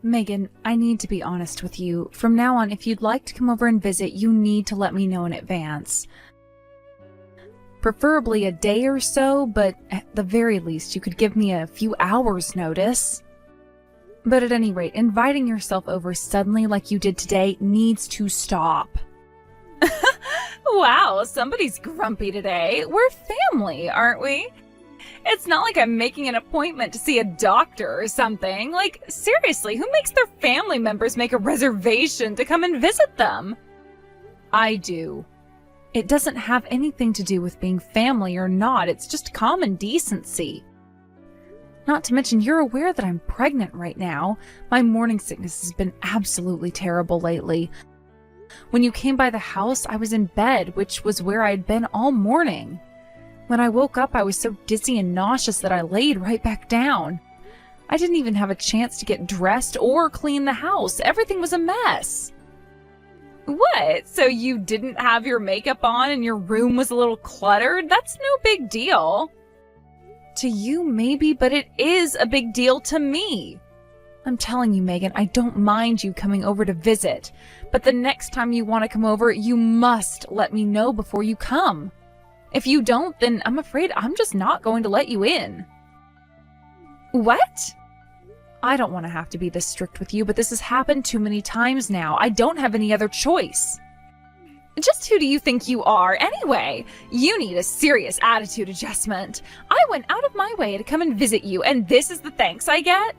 Megan, I need to be honest with you. From now on, if you'd like to come over and visit, you need to let me know in advance. Preferably a day or so, but at the very least, you could give me a few hours' notice. But at any rate, inviting yourself over suddenly like you did today needs to stop. Wow, somebody's grumpy today. We're family, aren't we? It's not like I'm making an appointment to see a doctor or something. Like, seriously, who makes their family members make a reservation to come and visit them? I do. It doesn't have anything to do with being family or not. It's just common decency. Not to mention, you're aware that I'm pregnant right now. My morning sickness has been absolutely terrible lately. When you came by the house, I was in bed, which was where I had been all morning. When I woke up, I was so dizzy and nauseous that I laid right back down. I didn't even have a chance to get dressed or clean the house. Everything was a mess. What? So you didn't have your makeup on and your room was a little cluttered? That's no big deal. To you, maybe, but it is a big deal to me. I'm telling you, Megan, I don't mind you coming over to visit, but the next time you want to come over, you must let me know before you come. If you don't, then I'm afraid I'm just not going to let you in. What? I don't want to have to be this strict with you, but this has happened too many times now. I don't have any other choice. Just who do you think you are, anyway? You need a serious attitude adjustment. I went out of my way to come and visit you, and this is the thanks I get?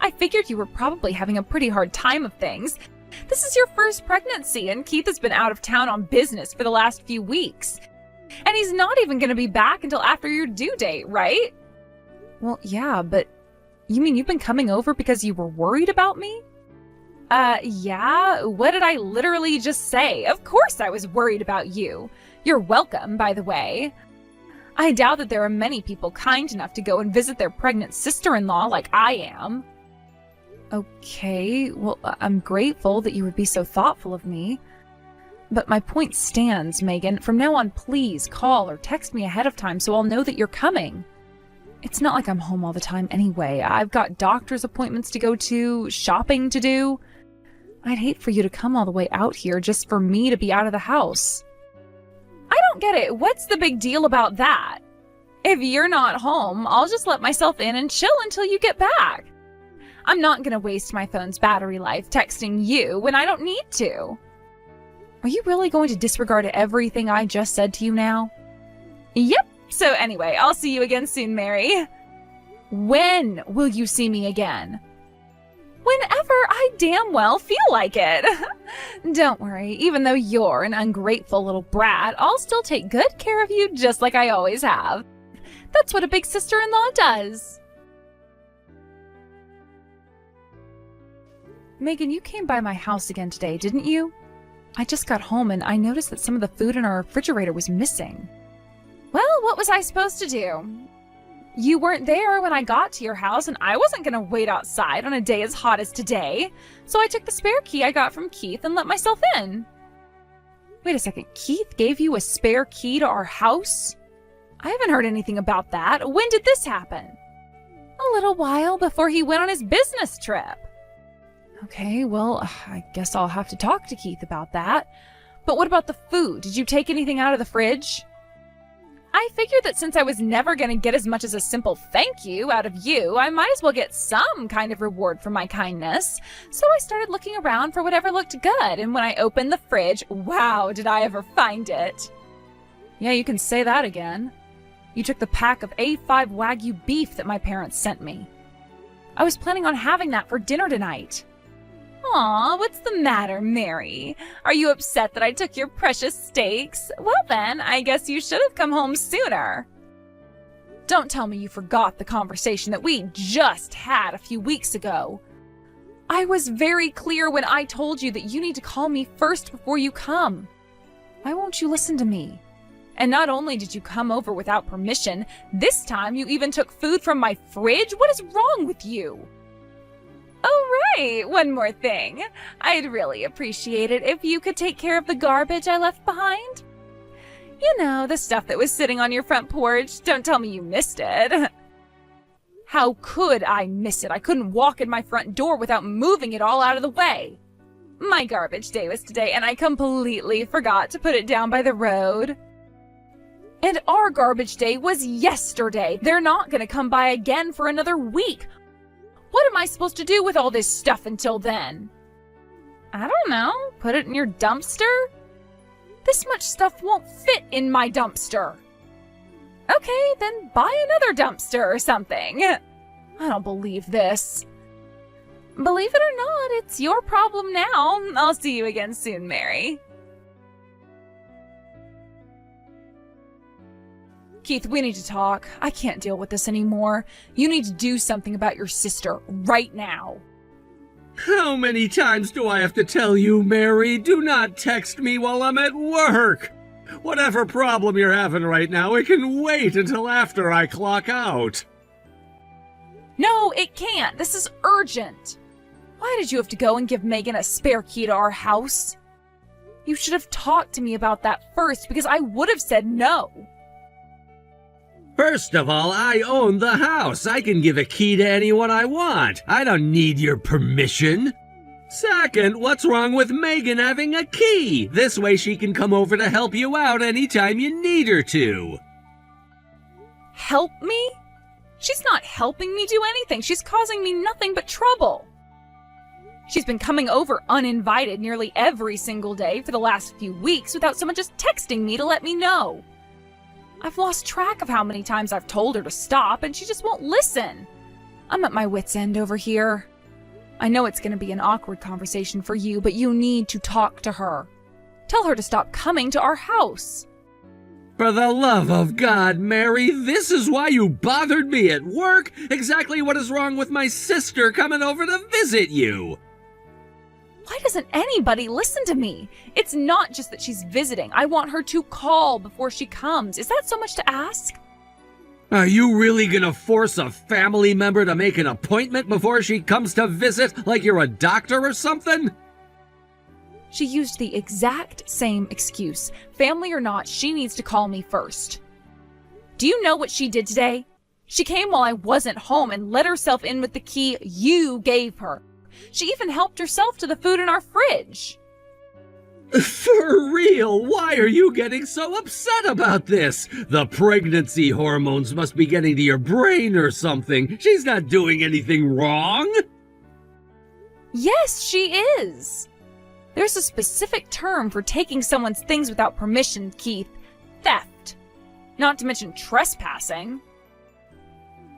I figured you were probably having a pretty hard time of things. This is your first pregnancy, and Keith has been out of town on business for the last few weeks. And he's not even going to be back until after your due date, right? Well, yeah, but you mean you've been coming over because you were worried about me? Yeah? What did I literally just say? Of course I was worried about you. You're welcome, by the way. I doubt that there are many people kind enough to go and visit their pregnant sister-in-law like I am. Okay, well, I'm grateful that you would be so thoughtful of me. But my point stands, Megan. From now on, please call or text me ahead of time so I'll know that you're coming. It's not like I'm home all the time anyway. I've got doctor's appointments to go to, shopping to do. I'd hate for you to come all the way out here just for me to be out of the house. I don't get it. What's the big deal about that? If you're not home, I'll just let myself in and chill until you get back. I'm not going to waste my phone's battery life texting you when I don't need to. Are you really going to disregard everything I just said to you now? Yep. So anyway, I'll see you again soon, Mary. When will you see me again? Whenever I damn well feel like it. Don't worry, even though you're an ungrateful little brat, I'll still take good care of you just like I always have. That's what a big sister-in-law does. Megan, you came by my house again today, didn't you? I just got home and I noticed that some of the food in our refrigerator was missing. Well, what was I supposed to do? You weren't there when I got to your house, and I wasn't going to wait outside on a day as hot as today, so I took the spare key I got from Keith and let myself in. Wait a second, Keith gave you a spare key to our house? I haven't heard anything about that. When did this happen? A little while before he went on his business trip. Okay, well, I guess I'll have to talk to Keith about that. But what about the food? Did you take anything out of the fridge? I figured that since I was never going to get as much as a simple thank you out of you, I might as well get some kind of reward for my kindness. So I started looking around for whatever looked good, and when I opened the fridge, wow, did I ever find it. Yeah, you can say that again. You took the pack of A5 Wagyu beef that my parents sent me. I was planning on having that for dinner tonight. Aw, what's the matter, Mary? Are you upset that I took your precious steaks? Well then, I guess you should have come home sooner. Don't tell me you forgot the conversation that we just had a few weeks ago. I was very clear when I told you that you need to call me first before you come. Why won't you listen to me? And not only did you come over without permission, this time you even took food from my fridge? What is wrong with you? Oh, right. One more thing. I'd really appreciate it if you could take care of the garbage I left behind. You know, the stuff that was sitting on your front porch. Don't tell me you missed it. How could I miss it? I couldn't walk in my front door without moving it all out of the way. My garbage day was today, and I completely forgot to put it down by the road. And our garbage day was yesterday. They're not going to come by again for another week. What am I supposed to do with all this stuff until then? I don't know. Put it in your dumpster? This much stuff won't fit in my dumpster. Okay, then buy another dumpster or something. I don't believe this. Believe it or not, it's your problem now. I'll see you again soon, Mary. Keith, we need to talk. I can't deal with this anymore. You need to do something about your sister right now. How many times do I have to tell you, Mary? Do not text me while I'm at work. Whatever problem you're having right now, it can wait until after I clock out. No, it can't. This is urgent. Why did you have to go and give Megan a spare key to our house? You should have talked to me about that first, because I would have said no. First of all, I own the house. I can give a key to anyone I want. I don't need your permission. Second, what's wrong with Megan having a key? This way she can come over to help you out anytime you need her to. Help me? She's not helping me do anything. She's causing me nothing but trouble. She's been coming over uninvited nearly every single day for the last few weeks without someone just texting me to let me know. I've lost track of how many times I've told her to stop, and she just won't listen. I'm at my wit's end over here. I know it's going to be an awkward conversation for you, but you need to talk to her. Tell her to stop coming to our house. For the love of God, Mary, this is why you bothered me at work? Exactly what is wrong with my sister coming over to visit you? Why doesn't anybody listen to me? It's not just that she's visiting. I want her to call before she comes. Is that so much to ask? Are you really gonna force a family member to make an appointment before she comes to visit, like you're a doctor or something? She used the exact same excuse. Family or not, she needs to call me first. Do you know what she did today? She came while I wasn't home and let herself in with the key you gave her. She even helped herself to the food in our fridge. For real, why are you getting so upset about this? The pregnancy hormones must be getting to your brain or something. She's not doing anything wrong. Yes, she is. There's a specific term for taking someone's things without permission, Keith. Theft. Not to mention trespassing.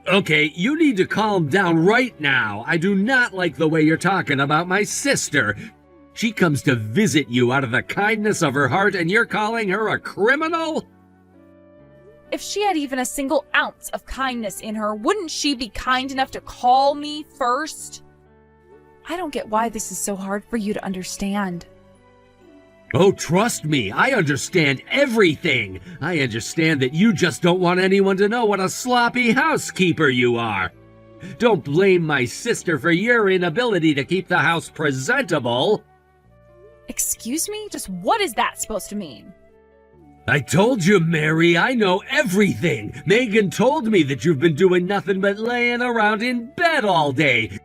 Okay, you need to calm down right now. I do not like the way you're talking about my sister. She comes to visit you out of the kindness of her heart, and you're calling her a criminal? If she had even a single ounce of kindness in her, wouldn't she be kind enough to call me first? I don't get why this is so hard for you to understand. Oh, trust me, I understand everything. I understand that you just don't want anyone to know what a sloppy housekeeper you are. Don't blame my sister for your inability to keep the house presentable. Excuse me? Just what is that supposed to mean? I told you, Mary, I know everything. Megan told me that you've been doing nothing but laying around in bed all day.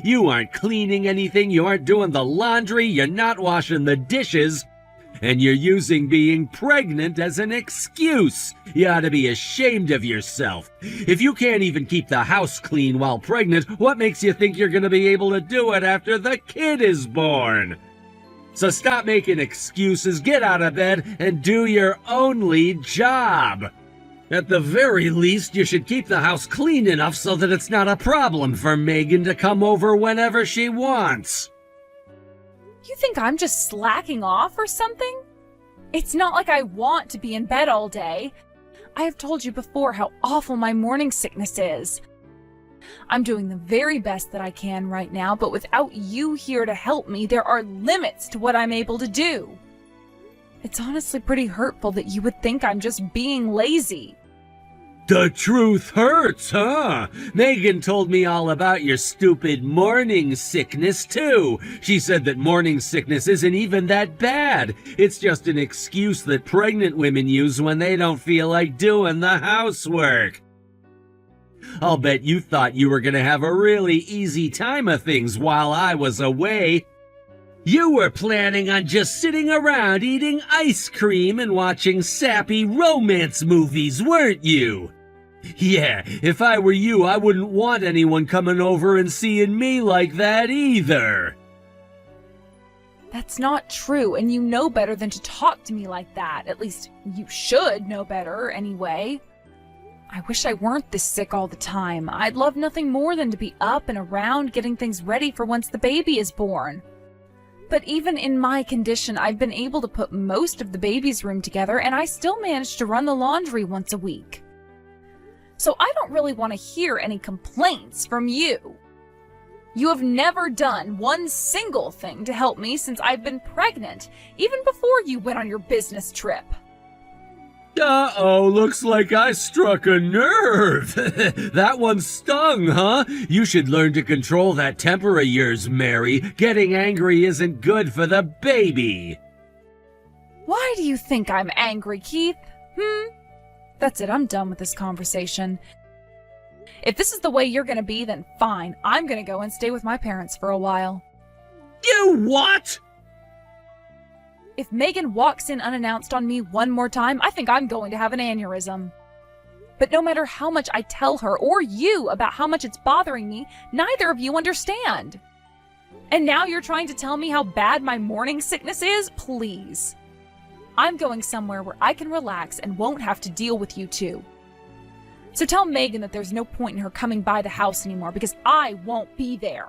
You aren't cleaning anything, you aren't doing the laundry, you're not washing the dishes, and you're using being pregnant as an excuse. You ought to be ashamed of yourself. If you can't even keep the house clean while pregnant, what makes you think you're going to be able to do it after the kid is born? So stop making excuses, get out of bed, and do your only job. At the very least, you should keep the house clean enough so that it's not a problem for Megan to come over whenever she wants. You think I'm just slacking off or something? It's not like I want to be in bed all day. I have told you before how awful my morning sickness is. I'm doing the very best that I can right now, but without you here to help me, there are limits to what I'm able to do. It's honestly pretty hurtful that you would think I'm just being lazy. The truth hurts, huh? Megan told me all about your stupid morning sickness, too. She said that morning sickness isn't even that bad. It's just an excuse that pregnant women use when they don't feel like doing the housework. I'll bet you thought you were gonna have a really easy time of things while I was away. You were planning on just sitting around eating ice cream and watching sappy romance movies, weren't you? Yeah, if I were you, I wouldn't want anyone coming over and seeing me like that either. That's not true, and you know better than to talk to me like that. At least you should know better, anyway. I wish I weren't this sick all the time. I'd love nothing more than to be up and around getting things ready for once the baby is born. But even in my condition, I've been able to put most of the baby's room together, and I still manage to run the laundry once a week. So I don't really want to hear any complaints from you. You have never done one single thing to help me since I've been pregnant, even before you went on your business trip. Uh-oh, looks like I struck a nerve. That one stung, huh? You should learn to control that temper of yours, Mary. Getting angry isn't good for the baby. Why do you think I'm angry, Keith? That's it, I'm done with this conversation. If this is the way you're gonna be, then fine. I'm gonna go and stay with my parents for a while. You what? If Megan walks in unannounced on me one more time, I think I'm going to have an aneurysm. But no matter how much I tell her or you about how much it's bothering me, neither of you understand. And now you're trying to tell me how bad my morning sickness is? Please. I'm going somewhere where I can relax and won't have to deal with you two. So tell Megan that there's no point in her coming by the house anymore because I won't be there.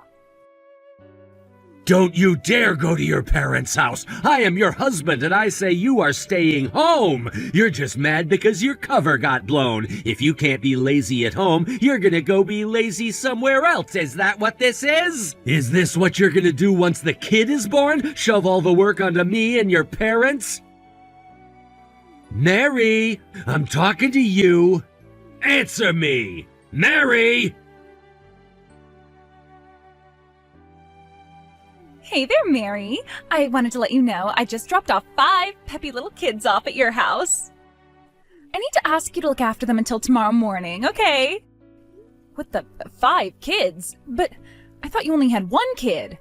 Don't you dare go to your parents' house. I am your husband and I say you are staying home. You're just mad because your cover got blown. If you can't be lazy at home, you're gonna go be lazy somewhere else. Is that what this is? Is this what you're gonna do once the kid is born? Shove all the work onto me and your parents? Mary, I'm talking to you. Answer me! Mary! Hey there, Mary. I wanted to let you know I just dropped off 5 peppy little kids off at your house. I need to ask you to look after them until tomorrow morning, okay? What the 5 kids? But I thought you only had 1 kid.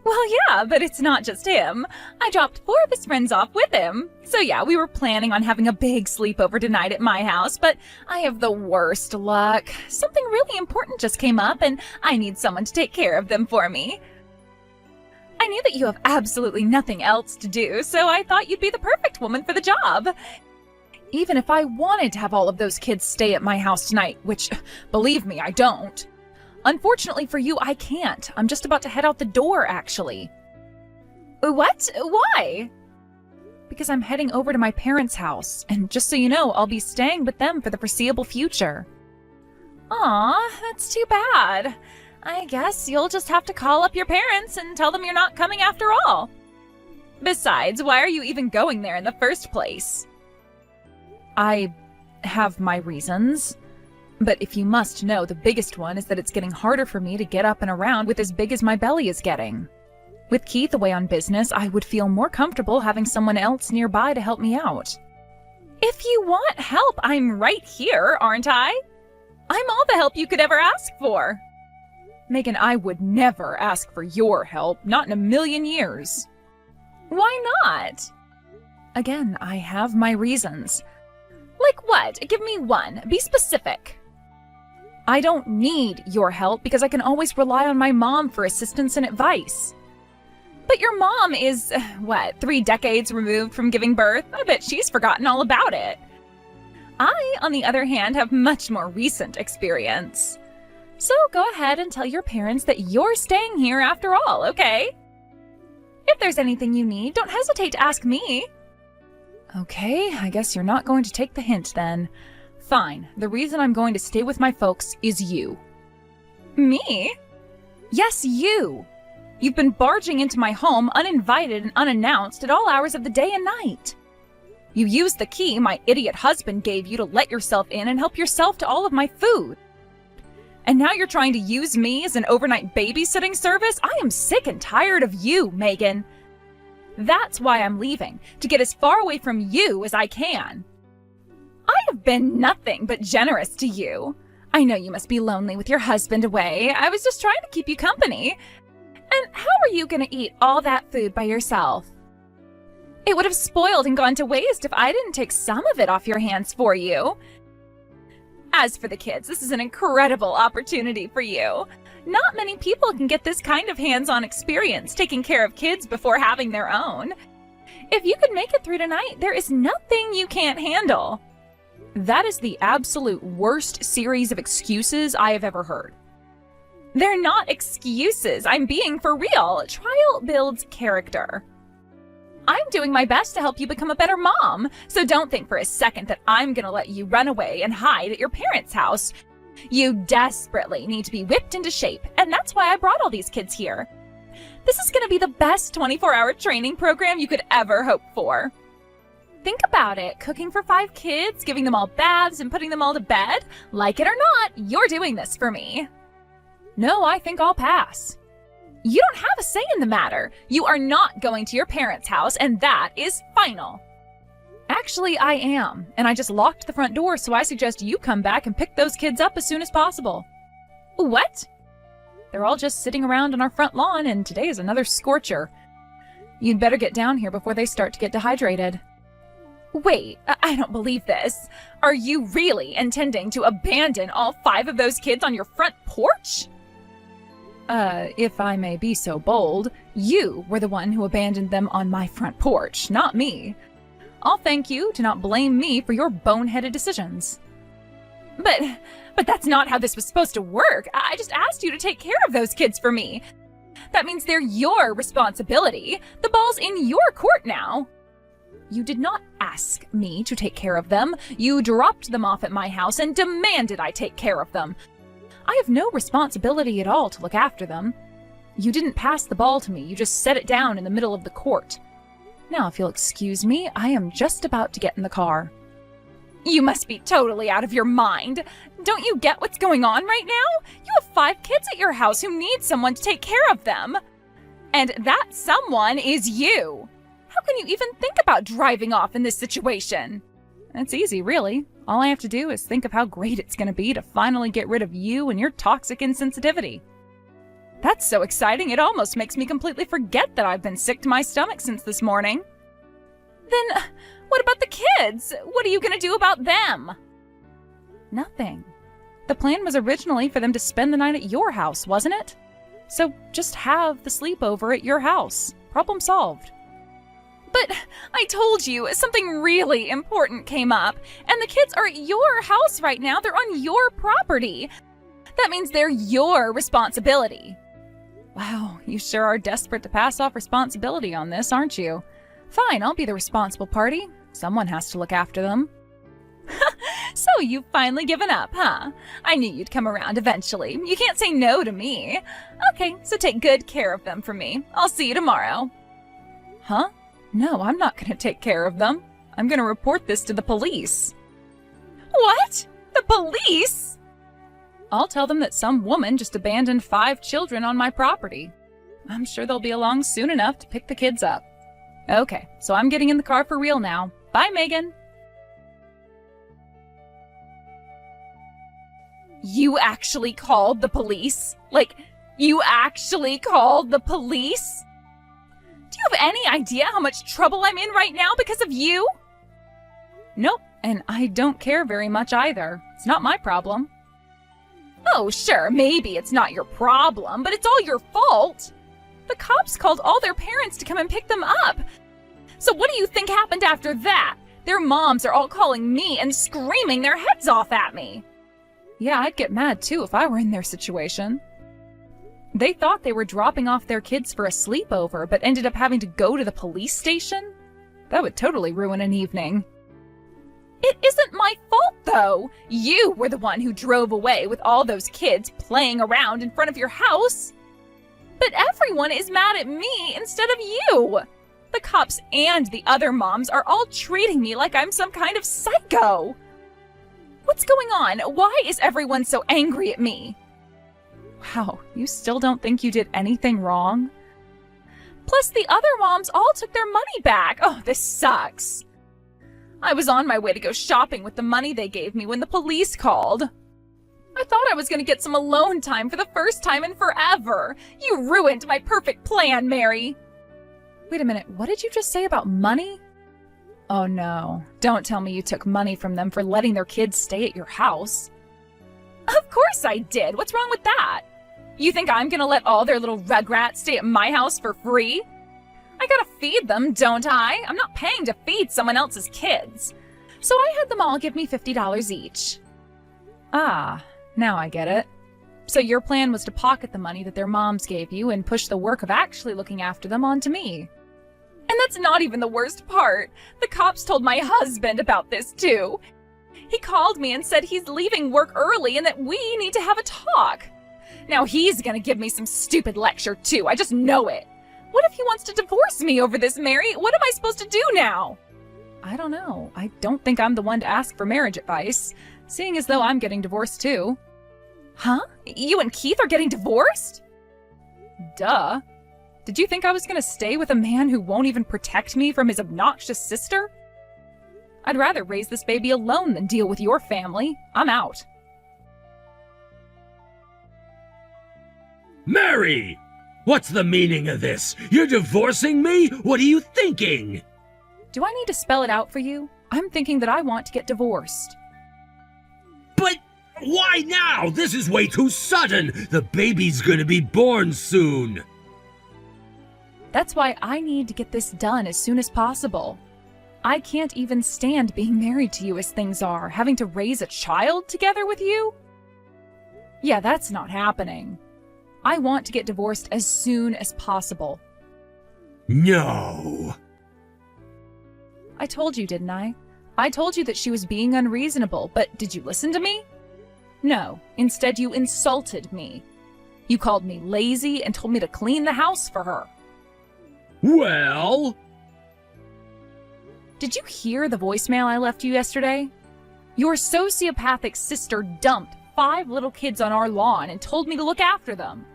Well, yeah, but it's not just him. I dropped 4 of his friends off with him. So yeah, we were planning on having a big sleepover tonight at my house, but I have the worst luck. Something really important just came up, and I need someone to take care of them for me. I knew that you have absolutely nothing else to do, so I thought you'd be the perfect woman for the job. Even if I wanted to have all of those kids stay at my house tonight, which, believe me, I don't. Unfortunately for you, I can't. I'm just about to head out the door, actually. What? Why? Because I'm heading over to my parents' house, and just so you know, I'll be staying with them for the foreseeable future. Aw, that's too bad. I guess you'll just have to call up your parents and tell them you're not coming after all. Besides, why are you even going there in the first place? I have my reasons. But if you must know, the biggest one is that it's getting harder for me to get up and around with as big as my belly is getting. With Keith away on business, I would feel more comfortable having someone else nearby to help me out. If you want help, I'm right here, aren't I? I'm all the help you could ever ask for. Megan, I would never ask for your help, not in a million years. Why not? Again, I have my reasons. Like what? Give me one. Be specific. I don't need your help because I can always rely on my mom for assistance and advice. But your mom is, 3 decades removed from giving birth? I bet she's forgotten all about it. I, on the other hand, have much more recent experience. So go ahead and tell your parents that you're staying here after all, okay? If there's anything you need, don't hesitate to ask me. Okay, I guess you're not going to take the hint then. Fine, the reason I'm going to stay with my folks is you. Me? Yes, you! You've been barging into my home uninvited and unannounced at all hours of the day and night. You used the key my idiot husband gave you to let yourself in and help yourself to all of my food. And now you're trying to use me as an overnight babysitting service? I am sick and tired of you, Megan. That's why I'm leaving, to get as far away from you as I can. I have been nothing but generous to you. I know you must be lonely with your husband away. I was just trying to keep you company. And how are you going to eat all that food by yourself? It would have spoiled and gone to waste if I didn't take some of it off your hands for you. As for the kids, this is an incredible opportunity for you. Not many people can get this kind of hands-on experience taking care of kids before having their own. If you could make it through tonight, there is nothing you can't handle. That is the absolute worst series of excuses I have ever heard. They're not excuses. I'm being for real. Trial builds character. I'm doing my best to help you become a better mom, so don't think for a second that I'm gonna let you run away and hide at your parents' house. You desperately need to be whipped into shape, and that's why I brought all these kids here. This is gonna be the best 24-hour training program you could ever hope for. Think about it, cooking for 5 kids, giving them all baths, and putting them all to bed. Like it or not, you're doing this for me. No, I think I'll pass. You don't have a say in the matter. You are not going to your parents' house, and that is final. Actually, I am, and I just locked the front door, so I suggest you come back and pick those kids up as soon as possible. What? They're all just sitting around on our front lawn, and today is another scorcher. You'd better get down here before they start to get dehydrated. Wait, I don't believe this. Are you really intending to abandon all 5 of those kids on your front porch? If I may be so bold, you were the one who abandoned them on my front porch, not me. I'll thank you to not blame me for your boneheaded decisions. But that's not how this was supposed to work. I just asked you to take care of those kids for me. That means they're your responsibility. The ball's in your court now. You did not ask me to take care of them. You dropped them off at my house and demanded I take care of them. I have no responsibility at all to look after them. You didn't pass the ball to me, you just set it down in the middle of the court. Now, if you'll excuse me, I am just about to get in the car. You must be totally out of your mind. Don't you get what's going on right now? You have 5 kids at your house who need someone to take care of them. And that someone is you. How can you even think about driving off in this situation? It's easy, really. All I have to do is think of how great it's going to be to finally get rid of you and your toxic insensitivity. That's so exciting, it almost makes me completely forget that I've been sick to my stomach since this morning. Then, what about the kids? What are you going to do about them? Nothing. The plan was originally for them to spend the night at your house, wasn't it? So just have the sleepover at your house. Problem solved. But I told you, something really important came up, and the kids are at your house right now. They're on your property. That means they're your responsibility. Wow, you sure are desperate to pass off responsibility on this, aren't you? Fine, I'll be the responsible party. Someone has to look after them. So you've finally given up, huh? I knew you'd come around eventually. You can't say no to me. Okay, so take good care of them for me. I'll see you tomorrow. Huh? No, I'm not going to take care of them. I'm going to report this to the police. What? The police? I'll tell them that some woman just abandoned 5 children on my property. I'm sure they'll be along soon enough to pick the kids up. Okay, so I'm getting in the car for real now. Bye, Megan. You actually called the police? Like, you actually called the police? Do you have any idea how much trouble I'm in right now because of you? Nope, and I don't care very much either. It's not my problem. Oh, sure, maybe it's not your problem, but it's all your fault. The cops called all their parents to come and pick them up. So what do you think happened after that? Their moms are all calling me and screaming their heads off at me. Yeah, I'd get mad too if I were in their situation. They thought they were dropping off their kids for a sleepover, but ended up having to go to the police station? That would totally ruin an evening. It isn't my fault, though. You were the one who drove away with all those kids playing around in front of your house. But everyone is mad at me instead of you. The cops and the other moms are all treating me like I'm some kind of psycho. What's going on? Why is everyone so angry at me? Wow, you still don't think you did anything wrong? Plus, the other moms all took their money back. Oh, this sucks. I was on my way to go shopping with the money they gave me when the police called. I thought I was going to get some alone time for the first time in forever. You ruined my perfect plan, Mary. Wait a minute, what did you just say about money? Oh no, don't tell me you took money from them for letting their kids stay at your house. Of course I did. What's wrong with that? You think I'm going to let all their little rugrats stay at my house for free? I gotta feed them, don't I? I'm not paying to feed someone else's kids. So I had them all give me $50 each. Ah, now I get it. So your plan was to pocket the money that their moms gave you and push the work of actually looking after them onto me. And that's not even the worst part. The cops told my husband about this too. He called me and said he's leaving work early and that we need to have a talk. Now he's gonna give me some stupid lecture too, I just know it. What if he wants to divorce me over this, Mary? What am I supposed to do now? I don't know. I don't think I'm the one to ask for marriage advice, seeing as though I'm getting divorced too. Huh? You and Keith are getting divorced? Duh. Did you think I was gonna stay with a man who won't even protect me from his obnoxious sister? I'd rather raise this baby alone than deal with your family. I'm out. Mary! What's the meaning of this? You're divorcing me? What are you thinking? Do I need to spell it out for you? I'm thinking that I want to get divorced. But why now? This is way too sudden. The baby's gonna be born soon. That's why I need to get this done as soon as possible. I can't even stand being married to you as things are, having to raise a child together with you. Yeah, that's not happening. I want to get divorced as soon as possible. No. I told you, didn't I? I told you that she was being unreasonable, but did you listen to me? No, instead you insulted me. You called me lazy and told me to clean the house for her. Well... Did you hear the voicemail I left you yesterday? Your sociopathic sister dumped 5 little kids on our lawn and told me to look after them.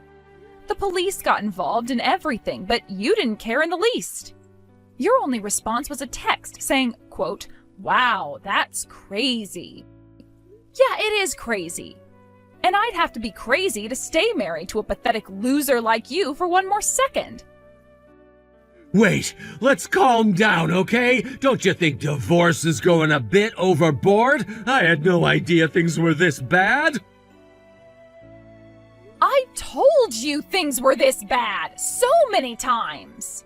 The police got involved in everything, but you didn't care in the least. Your only response was a text saying, quote, "Wow, that's crazy." Yeah, it is crazy. And I'd have to be crazy to stay married to a pathetic loser like you for one more second. Wait, let's calm down, okay? Don't you think divorce is going a bit overboard? I had no idea things were this bad. I told you things were this bad so many times.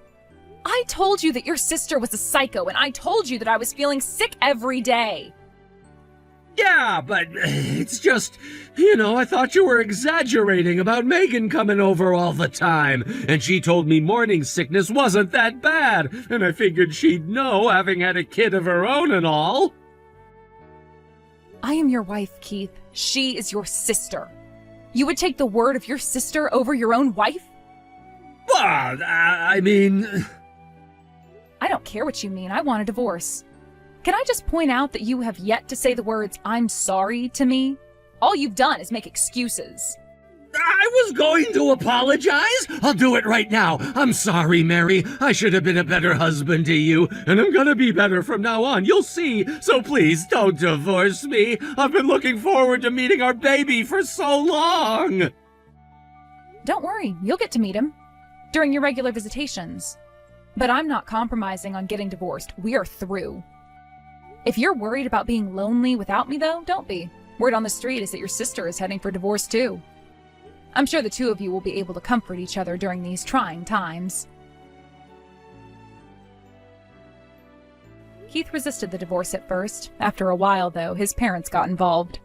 I told you that your sister was a psycho, and I told you that I was feeling sick every day. Yeah, but it's just, I thought you were exaggerating about Megan coming over all the time, and she told me morning sickness wasn't that bad, and I figured she'd know, having had a kid of her own and all. I am your wife, Keith. She is your sister. You would take the word of your sister over your own wife? Well, I mean... I don't care what you mean. I want a divorce. Can I just point out that you have yet to say the words, "I'm sorry" to me? All you've done is make excuses. I was going to apologize. I'll do it right now. I'm sorry, Mary. I should have been a better husband to you, and I'm gonna be better from now on. You'll see. So please don't divorce me. I've been looking forward to meeting our baby for so long. Don't worry. You'll get to meet him during your regular visitations. But I'm not compromising on getting divorced. We are through. If you're worried about being lonely without me, though, don't be. Word on the street is that your sister is heading for divorce, too. I'm sure the two of you will be able to comfort each other during these trying times. Keith resisted the divorce at first. After a while, though, his parents got involved.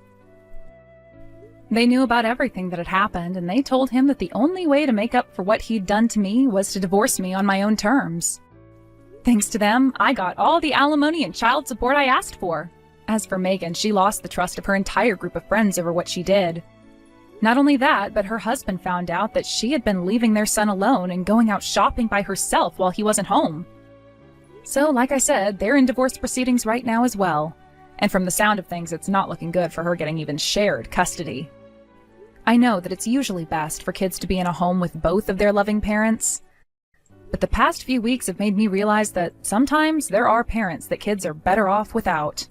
They knew about everything that had happened, and they told him that the only way to make up for what he'd done to me was to divorce me on my own terms. Thanks to them, I got all the alimony and child support I asked for. As for Megan, she lost the trust of her entire group of friends over what she did. Not only that, but her husband found out that she had been leaving their son alone and going out shopping by herself while he wasn't home. So, like I said, they're in divorce proceedings right now as well. And from the sound of things, it's not looking good for her getting even shared custody. I know that it's usually best for kids to be in a home with both of their loving parents. But the past few weeks have made me realize that sometimes there are parents that kids are better off without.